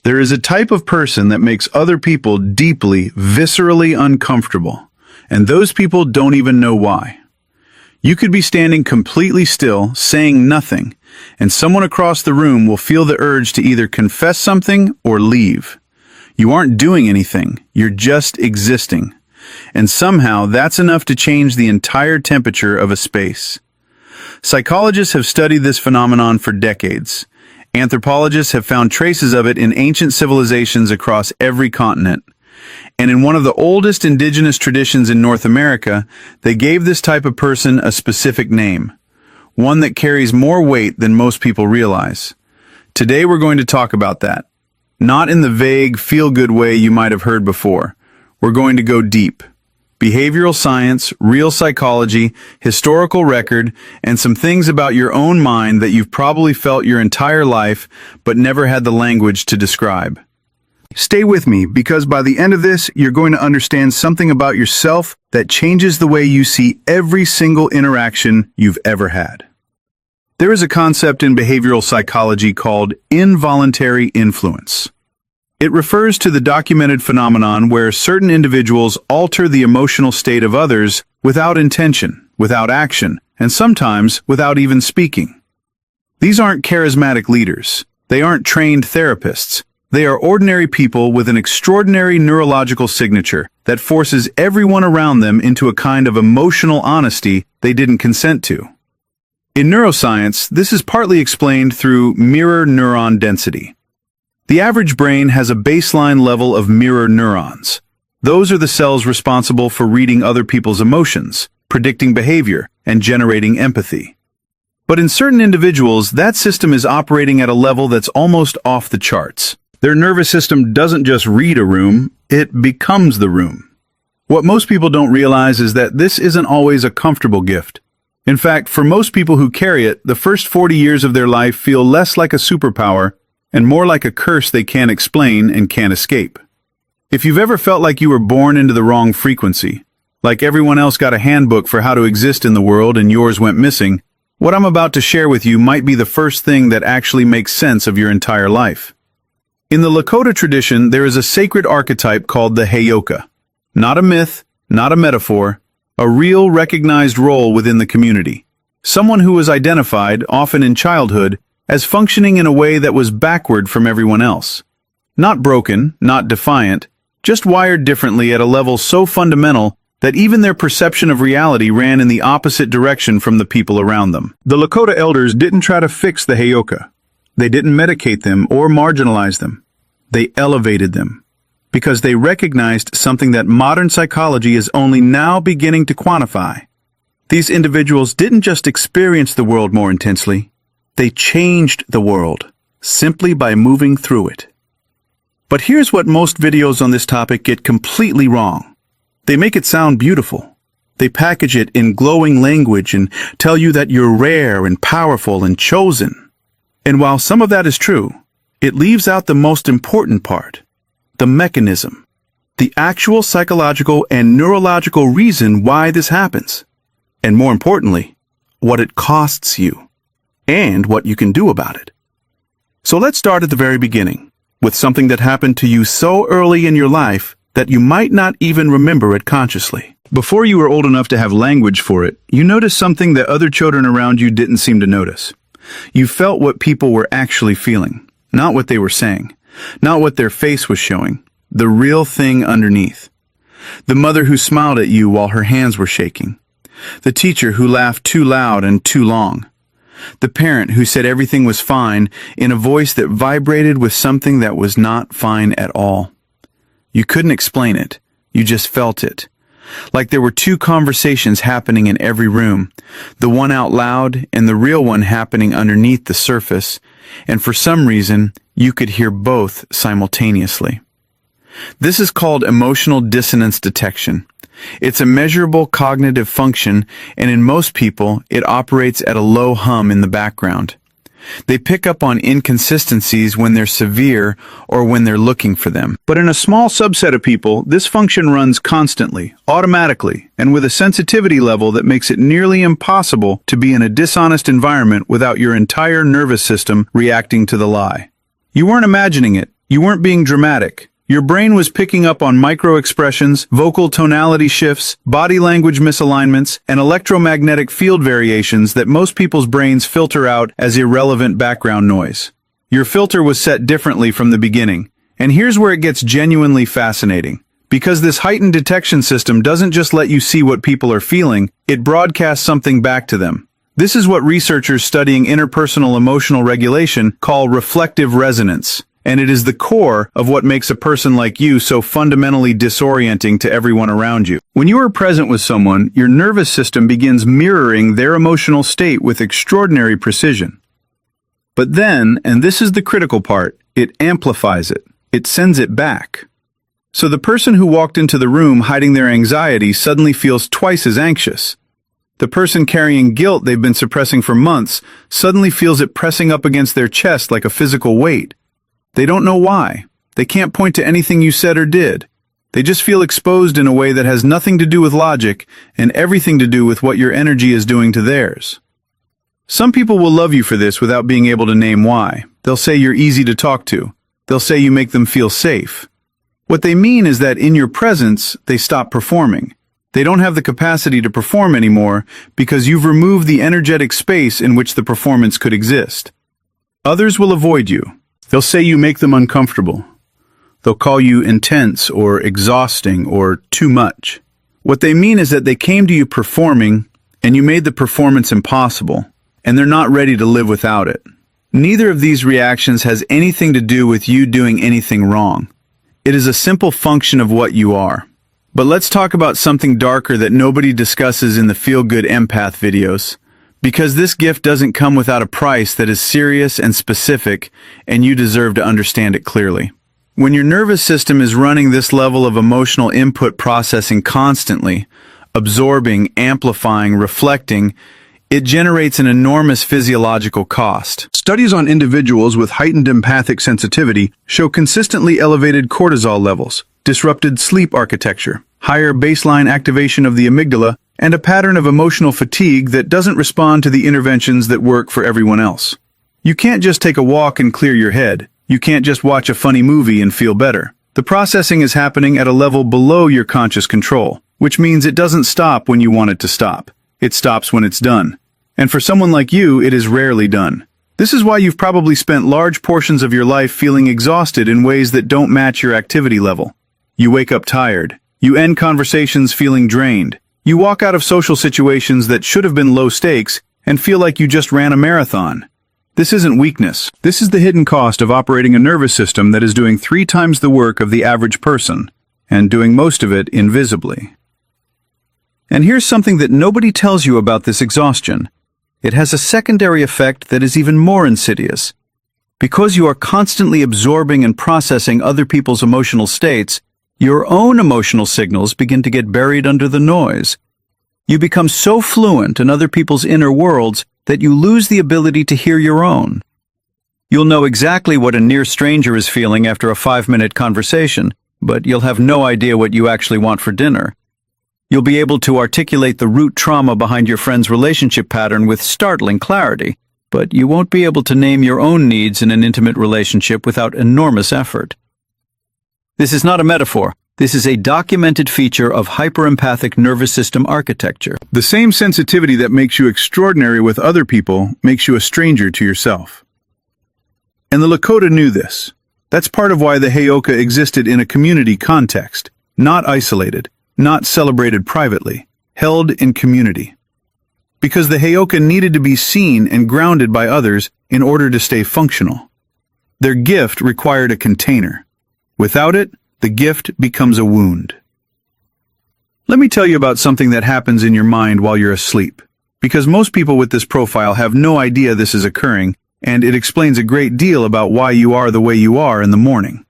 There is a type of person that makes other people deeply, viscerally uncomfortable, and those people don't even know why. You could be standing completely still, saying nothing, and someone across the room will feel the urge to either confess something or leave. You aren't doing anything, you're just existing. And somehow that's enough to change the entire temperature of a space. Psychologists have studied this phenomenon for decades. Anthropologists have found traces of it in ancient civilizations across every continent. And in one of the oldest indigenous traditions in North America, they gave this type of person a specific name, one that carries more weight than most people realize. Today we're going to talk about that. Not in the vague, feel-good way you might have heard before. We're going to go deep. Behavioral science, real psychology, historical record, and some things about your own mind that you've probably felt your entire life but never had the language to describe. Stay with me, because by the end of this, you're going to understand something about yourself that changes the way you see every single interaction you've ever had. There is a concept in behavioral psychology called involuntary influence. It refers to the documented phenomenon where certain individuals alter the emotional state of others without intention, without action, and sometimes without even speaking. These aren't charismatic leaders. They aren't trained therapists. They are ordinary people with an extraordinary neurological signature that forces everyone around them into a kind of emotional honesty they didn't consent to. In neuroscience, this is partly explained through mirror neuron density. The average brain has a baseline level of mirror neurons. Those are the cells responsible for reading other people's emotions, predicting behavior, and generating empathy. But in certain individuals, that system is operating at a level that's almost off the charts. Their nervous system doesn't just read a room, it becomes the room. What most people don't realize is that this isn't always a comfortable gift. In fact, for most people who carry it, the first 40 years of their life feel less like a superpower and more like a curse they can't explain and can't escape. If you've ever felt like you were born into the wrong frequency, like everyone else got a handbook for how to exist in the world and yours went missing, what I'm about to share with you might be the first thing that actually makes sense of your entire life. In the Lakota tradition, there is a sacred archetype called the Heyoka. Not a myth, not a metaphor, a real recognized role within the community. Someone who was identified, often in childhood, as functioning in a way that was backward from everyone else. Not broken, not defiant, just wired differently at a level so fundamental that even their perception of reality ran in the opposite direction from the people around them. The Lakota elders didn't try to fix the Heyoka. They didn't medicate them or marginalize them. They elevated them, because they recognized something that modern psychology is only now beginning to quantify. These individuals didn't just experience the world more intensely, they changed the world, simply by moving through it. But here's what most videos on this topic get completely wrong. They make it sound beautiful. They package it in glowing language and tell you that you're rare and powerful and chosen. And while some of that is true, it leaves out the most important part, the mechanism, the actual psychological and neurological reason why this happens. And more importantly, what it costs you. And what you can do about it. So let's start at the very beginning, with something that happened to you so early in your life that you might not even remember it consciously. Before you were old enough to have language for it, you noticed something that other children around you didn't seem to notice. You felt what people were actually feeling, not what they were saying, not what their face was showing, the real thing underneath. The mother who smiled at you while her hands were shaking. The teacher who laughed too loud and too long. The parent who said everything was fine in a voice that vibrated with something that was not fine at all. You couldn't explain it. You just felt it. Like there were two conversations happening in every room, the one out loud and the real one happening underneath the surface, and for some reason, you could hear both simultaneously. This is called emotional dissonance detection. It's a measurable cognitive function, and in most people, it operates at a low hum in the background. They pick up on inconsistencies when they're severe or when they're looking for them. But in a small subset of people, this function runs constantly, automatically, and with a sensitivity level that makes it nearly impossible to be in a dishonest environment without your entire nervous system reacting to the lie. You weren't imagining it. You weren't being dramatic. Your brain was picking up on micro-expressions, vocal tonality shifts, body language misalignments, and electromagnetic field variations that most people's brains filter out as irrelevant background noise. Your filter was set differently from the beginning. And here's where it gets genuinely fascinating. Because this heightened detection system doesn't just let you see what people are feeling, it broadcasts something back to them. This is what researchers studying interpersonal emotional regulation call reflective resonance. And it is the core of what makes a person like you so fundamentally disorienting to everyone around you. When you are present with someone, your nervous system begins mirroring their emotional state with extraordinary precision. But then, and this is the critical part, it amplifies it. It sends it back. So the person who walked into the room hiding their anxiety suddenly feels twice as anxious. The person carrying guilt they've been suppressing for months suddenly feels it pressing up against their chest like a physical weight. They don't know why. They can't point to anything you said or did. They just feel exposed in a way that has nothing to do with logic and everything to do with what your energy is doing to theirs. Some people will love you for this without being able to name why. They'll say you're easy to talk to. They'll say you make them feel safe. What they mean is that in your presence, they stop performing. They don't have the capacity to perform anymore because you've removed the energetic space in which the performance could exist. Others will avoid you. They'll say you make them uncomfortable. They'll call you intense or exhausting or too much. What they mean is that they came to you performing and you made the performance impossible, and they're not ready to live without it. Neither of these reactions has anything to do with you doing anything wrong. It is a simple function of what you are. But let's talk about something darker that nobody discusses in the feel-good empath videos. Because this gift doesn't come without a price that is serious and specific, and you deserve to understand it clearly. When your nervous system is running this level of emotional input processing constantly, absorbing, amplifying, reflecting, it generates an enormous physiological cost. Studies on individuals with heightened empathic sensitivity show consistently elevated cortisol levels, disrupted sleep architecture, higher baseline activation of the amygdala, and a pattern of emotional fatigue that doesn't respond to the interventions that work for everyone else. You can't just take a walk and clear your head. You can't just watch a funny movie and feel better. The processing is happening at a level below your conscious control, which means it doesn't stop when you want it to stop. It stops when it's done. And for someone like you, it is rarely done. This is why you've probably spent large portions of your life feeling exhausted in ways that don't match your activity level. You wake up tired. You end conversations feeling drained. You walk out of social situations that should have been low stakes and feel like you just ran a marathon. This isn't weakness. This is the hidden cost of operating a nervous system that is doing 3 times the work of the average person, and doing most of it invisibly. And here's something that nobody tells you about this exhaustion. It has a secondary effect that is even more insidious. Because you are constantly absorbing and processing other people's emotional states, your own emotional signals begin to get buried under the noise. You become so fluent in other people's inner worlds that you lose the ability to hear your own. You'll know exactly what a near stranger is feeling after a 5-minute conversation, but you'll have no idea what you actually want for dinner. You'll be able to articulate the root trauma behind your friend's relationship pattern with startling clarity, but you won't be able to name your own needs in an intimate relationship without enormous effort. This is not a metaphor. This is a documented feature of hyperempathic nervous system architecture. The same sensitivity that makes you extraordinary with other people makes you a stranger to yourself. And the Lakota knew this. That's part of why the Heyoka existed in a community context, not isolated, not celebrated privately, held in community. Because the Heyoka needed to be seen and grounded by others in order to stay functional. Their gift required a container. Without it, the gift becomes a wound. Let me tell you about something that happens in your mind while you're asleep. Because most people with this profile have no idea this is occurring, and it explains a great deal about why you are the way you are in the morning.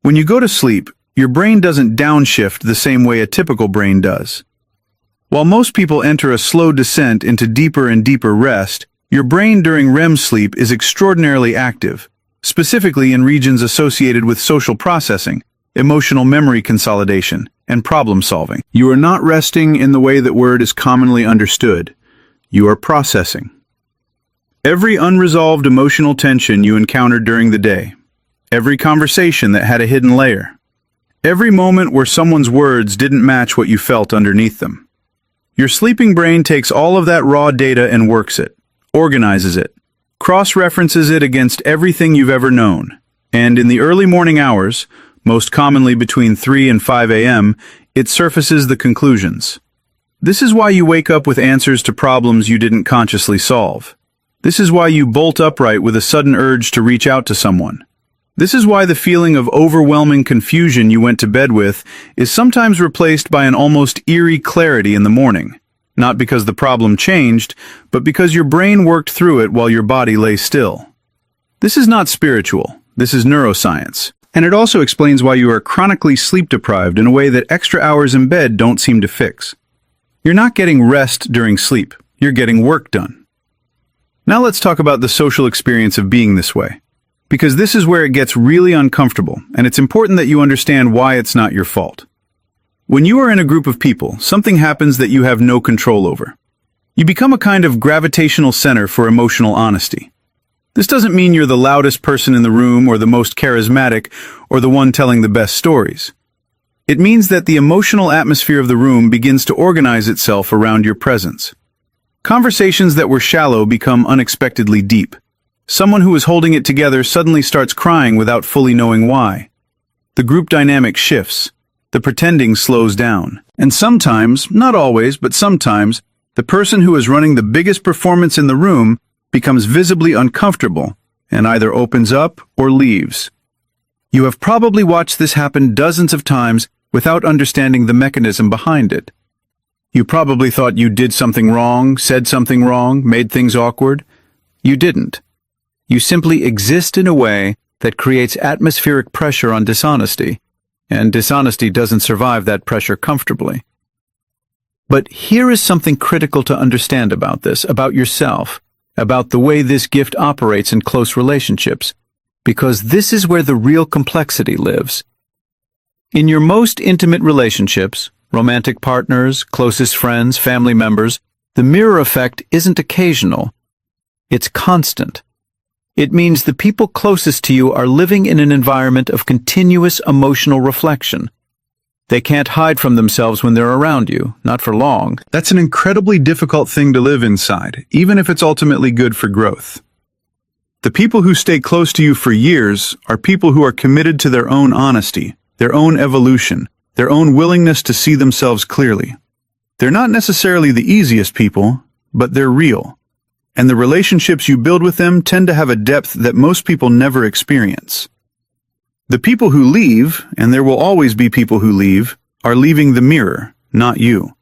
When you go to sleep, your brain doesn't downshift the same way a typical brain does. While most people enter a slow descent into deeper and deeper rest, your brain during REM sleep is extraordinarily active, specifically in regions associated with social processing, emotional memory consolidation, and problem solving. You are not resting in the way that word is commonly understood. You are processing. Every unresolved emotional tension you encountered during the day, every conversation that had a hidden layer, every moment where someone's words didn't match what you felt underneath them. Your sleeping brain takes all of that raw data and works it, organizes it, cross-references it against everything you've ever known, and in the early morning hours, most commonly between 3 and 5 a.m., it surfaces the conclusions. This is why you wake up with answers to problems you didn't consciously solve. This is why you bolt upright with a sudden urge to reach out to someone. This is why the feeling of overwhelming confusion you went to bed with is sometimes replaced by an almost eerie clarity in the morning. Not because the problem changed, but because your brain worked through it while your body lay still. This is not spiritual. This is neuroscience. And it also explains why you are chronically sleep deprived in a way that extra hours in bed don't seem to fix. You're not getting rest during sleep. You're getting work done. Now let's talk about the social experience of being this way. Because this is where it gets really uncomfortable, and it's important that you understand why it's not your fault. When you are in a group of people, something happens that you have no control over. You become a kind of gravitational center for emotional honesty. This doesn't mean you're the loudest person in the room or the most charismatic or the one telling the best stories. It means that the emotional atmosphere of the room begins to organize itself around your presence. Conversations that were shallow become unexpectedly deep. Someone who is holding it together suddenly starts crying without fully knowing why. The group dynamic shifts. The pretending slows down. And sometimes, not always, but sometimes, the person who is running the biggest performance in the room becomes visibly uncomfortable and either opens up or leaves. You have probably watched this happen dozens of times without understanding the mechanism behind it. You probably thought you did something wrong, said something wrong, made things awkward. You didn't. You simply exist in a way that creates atmospheric pressure on dishonesty, and dishonesty doesn't survive that pressure comfortably. But here is something critical to understand about this, about yourself, about the way this gift operates in close relationships, because this is where the real complexity lives. In your most intimate relationships, romantic partners, closest friends, family members, the mirror effect isn't occasional. It's constant. It means the people closest to you are living in an environment of continuous emotional reflection. They can't hide from themselves when they're around you, not for long. That's an incredibly difficult thing to live inside, even if it's ultimately good for growth. The people who stay close to you for years are people who are committed to their own honesty, their own evolution, their own willingness to see themselves clearly. They're not necessarily the easiest people, but they're real. And the relationships you build with them tend to have a depth that most people never experience. The people who leave, and there will always be people who leave, are leaving the mirror, not you.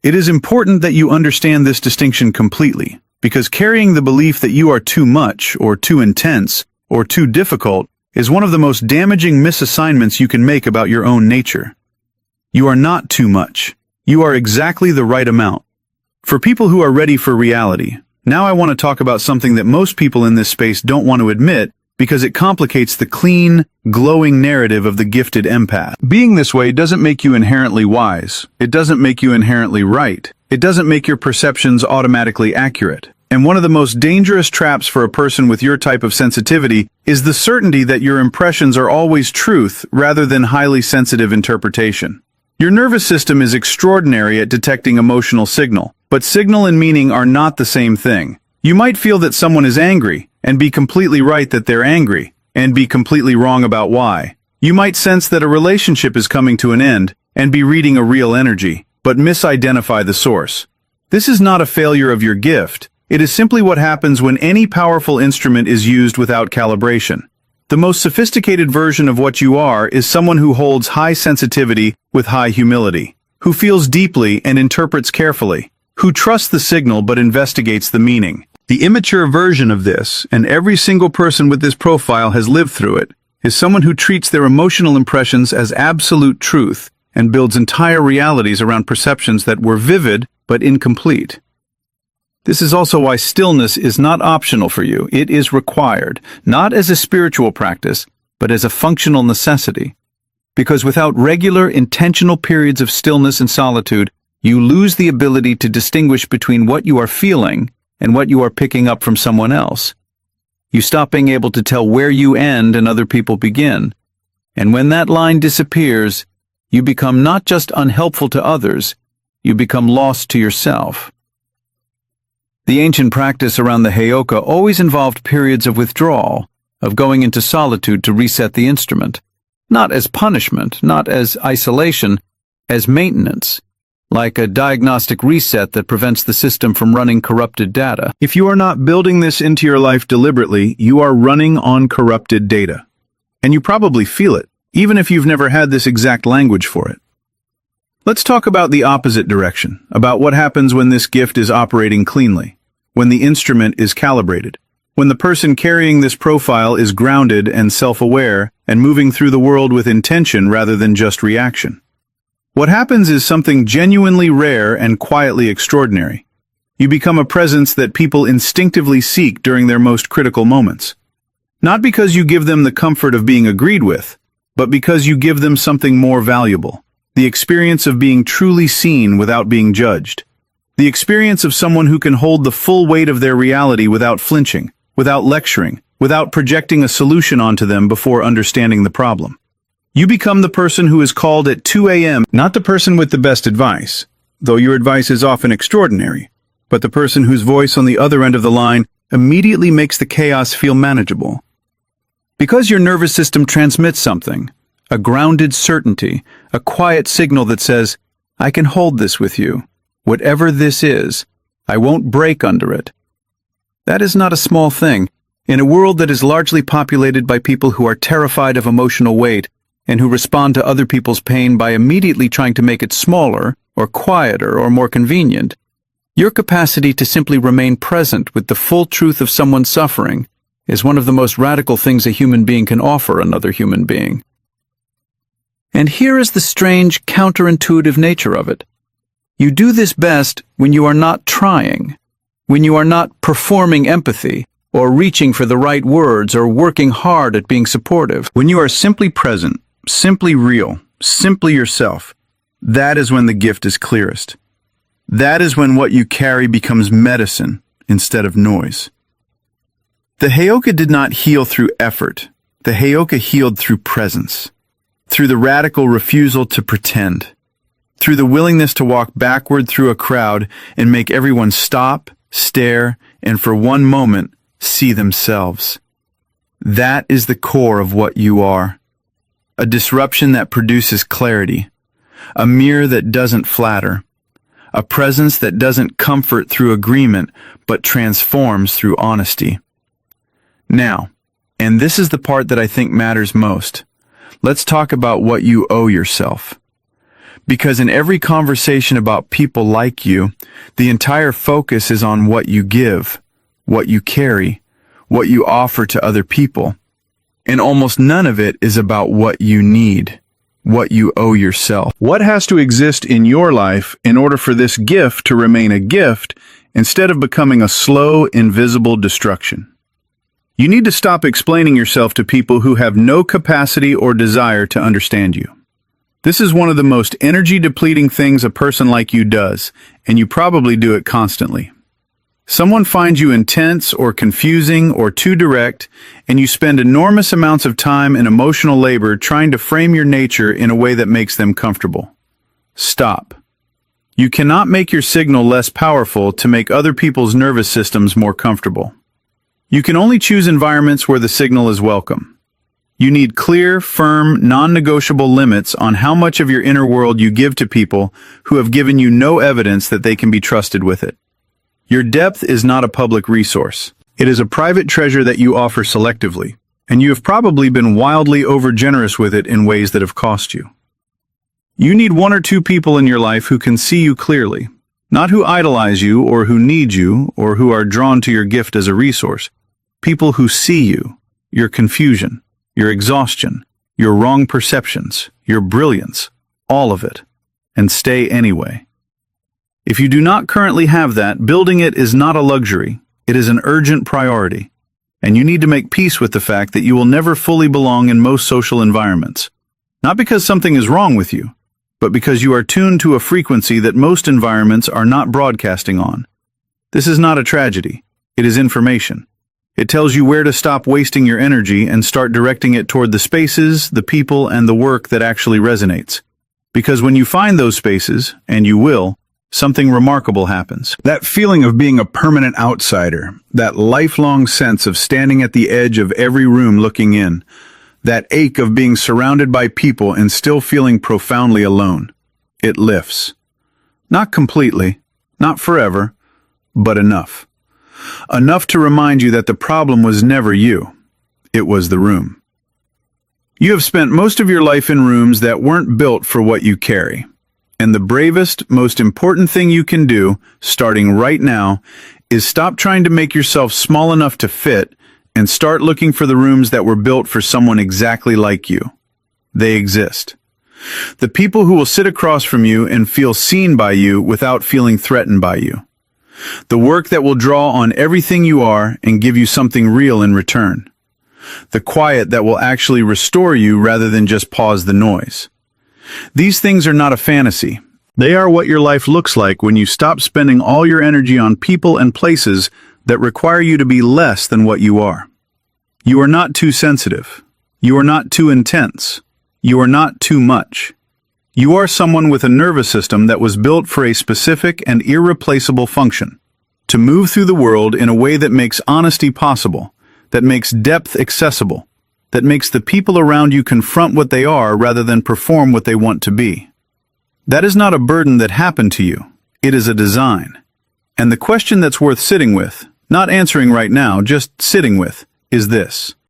It is important that you understand this distinction completely, because carrying the belief that you are too much, or too intense, or too difficult is one of the most damaging misassignments you can make about your own nature. You are not too much. You are exactly the right amount. For people who are ready for reality, now I want to talk about something that most people in this space don't want to admit because it complicates the clean, glowing narrative of the gifted empath. Being this way doesn't make you inherently wise. It doesn't make you inherently right. It doesn't make your perceptions automatically accurate. And one of the most dangerous traps for a person with your type of sensitivity is the certainty that your impressions are always truth rather than highly sensitive interpretation. Your nervous system is extraordinary at detecting emotional signal, but signal and meaning are not the same thing. You might feel that someone is angry and be completely right that they're angry, and be completely wrong about why. You might sense that a relationship is coming to an end and be reading a real energy, but misidentify the source. This is not a failure of your gift. It is simply what happens when any powerful instrument is used without calibration. The most sophisticated version of what you are is someone who holds high sensitivity with high humility, who feels deeply and interprets carefully, who trusts the signal but investigates the meaning. The immature version of this, and every single person with this profile has lived through it, is someone who treats their emotional impressions as absolute truth and builds entire realities around perceptions that were vivid but incomplete. This is also why stillness is not optional for you. It is required, not as a spiritual practice, but as a functional necessity. Because without regular, intentional periods of stillness and solitude, you lose the ability to distinguish between what you are feeling and what you are picking up from someone else. You stop being able to tell where you end and other people begin. And when that line disappears, you become not just unhelpful to others, you become lost to yourself. The ancient practice around the Heyoka always involved periods of withdrawal, of going into solitude to reset the instrument. Not as punishment, not as isolation, as maintenance, like a diagnostic reset that prevents the system from running corrupted data. If you are not building this into your life deliberately, you are running on corrupted data. And you probably feel it, even if you've never had this exact language for it. Let's talk about the opposite direction, about what happens when this gift is operating cleanly, when the instrument is calibrated, when the person carrying this profile is grounded and self-aware and moving through the world with intention rather than just reaction. What happens is something genuinely rare and quietly extraordinary. You become a presence that people instinctively seek during their most critical moments. Not because you give them the comfort of being agreed with, but because you give them something more valuable. The experience of being truly seen without being judged. The experience of someone who can hold the full weight of their reality without flinching, without lecturing, without projecting a solution onto them before understanding the problem. You become the person who is called at 2 a.m., not the person with the best advice, though your advice is often extraordinary, but the person whose voice on the other end of the line immediately makes the chaos feel manageable. Because your nervous system transmits something, a grounded certainty, a quiet signal that says, I can hold this with you. Whatever this is, I won't break under it. That is not a small thing. In a world that is largely populated by people who are terrified of emotional weight and who respond to other people's pain by immediately trying to make it smaller or quieter or more convenient, your capacity to simply remain present with the full truth of someone's suffering is one of the most radical things a human being can offer another human being. And here is the strange, counterintuitive nature of it. You do this best when you are not trying, when you are not performing empathy, or reaching for the right words, or working hard at being supportive. When you are simply present, simply real, simply yourself, that is when the gift is clearest. That is when what you carry becomes medicine instead of noise. The Heyoka did not heal through effort. The Heyoka healed through presence. Through the radical refusal to pretend, through the willingness to walk backward through a crowd and make everyone stop, stare, and for one moment, see themselves. That is the core of what you are. A disruption that produces clarity, a mirror that doesn't flatter, a presence that doesn't comfort through agreement, but transforms through honesty. Now, and this is the part that I think matters most, let's talk about what you owe yourself. Because in every conversation about people like you, the entire focus is on what you give, what you carry, what you offer to other people. And almost none of it is about what you need, what you owe yourself. What has to exist in your life in order for this gift to remain a gift instead of becoming a slow, invisible destruction? You need to stop explaining yourself to people who have no capacity or desire to understand you. This is one of the most energy-depleting things a person like you does, and you probably do it constantly. Someone finds you intense or confusing or too direct, and you spend enormous amounts of time and emotional labor trying to frame your nature in a way that makes them comfortable. Stop. You cannot make your signal less powerful to make other people's nervous systems more comfortable. You can only choose environments where the signal is welcome. You need clear, firm, non-negotiable limits on how much of your inner world you give to people who have given you no evidence that they can be trusted with it. Your depth is not a public resource. It is a private treasure that you offer selectively, and you have probably been wildly overgenerous with it in ways that have cost you. You need one or two people in your life who can see you clearly, not who idolize you or who need you or who are drawn to your gift as a resource. People who see you, your confusion, your exhaustion, your wrong perceptions, your brilliance, all of it, and stay anyway. If you do not currently have that, building it is not a luxury, it is an urgent priority, and you need to make peace with the fact that you will never fully belong in most social environments. Not because something is wrong with you, but because you are tuned to a frequency that most environments are not broadcasting on. This is not a tragedy, it is information. It tells you where to stop wasting your energy and start directing it toward the spaces, the people, and the work that actually resonates. Because when you find those spaces, and you will, something remarkable happens. That feeling of being a permanent outsider, that lifelong sense of standing at the edge of every room looking in, that ache of being surrounded by people and still feeling profoundly alone, it lifts. Not completely, not forever, but enough. Enough to remind you that the problem was never you. It was the room. You have spent most of your life in rooms that weren't built for what you carry. And the bravest, most important thing you can do, starting right now, is stop trying to make yourself small enough to fit and start looking for the rooms that were built for someone exactly like you. They exist. The people who will sit across from you and feel seen by you without feeling threatened by you. The work that will draw on everything you are and give you something real in return. The quiet that will actually restore you rather than just pause the noise. These things are not a fantasy. They are what your life looks like when you stop spending all your energy on people and places that require you to be less than what you are. You are not too sensitive. You are not too intense. You are not too much. You are someone with a nervous system that was built for a specific and irreplaceable function. To move through the world in a way that makes honesty possible, that makes depth accessible, that makes the people around you confront what they are rather than perform what they want to be. That is not a burden that happened to you. It is a design. And the question that's worth sitting with, not answering right now, just sitting with, is this.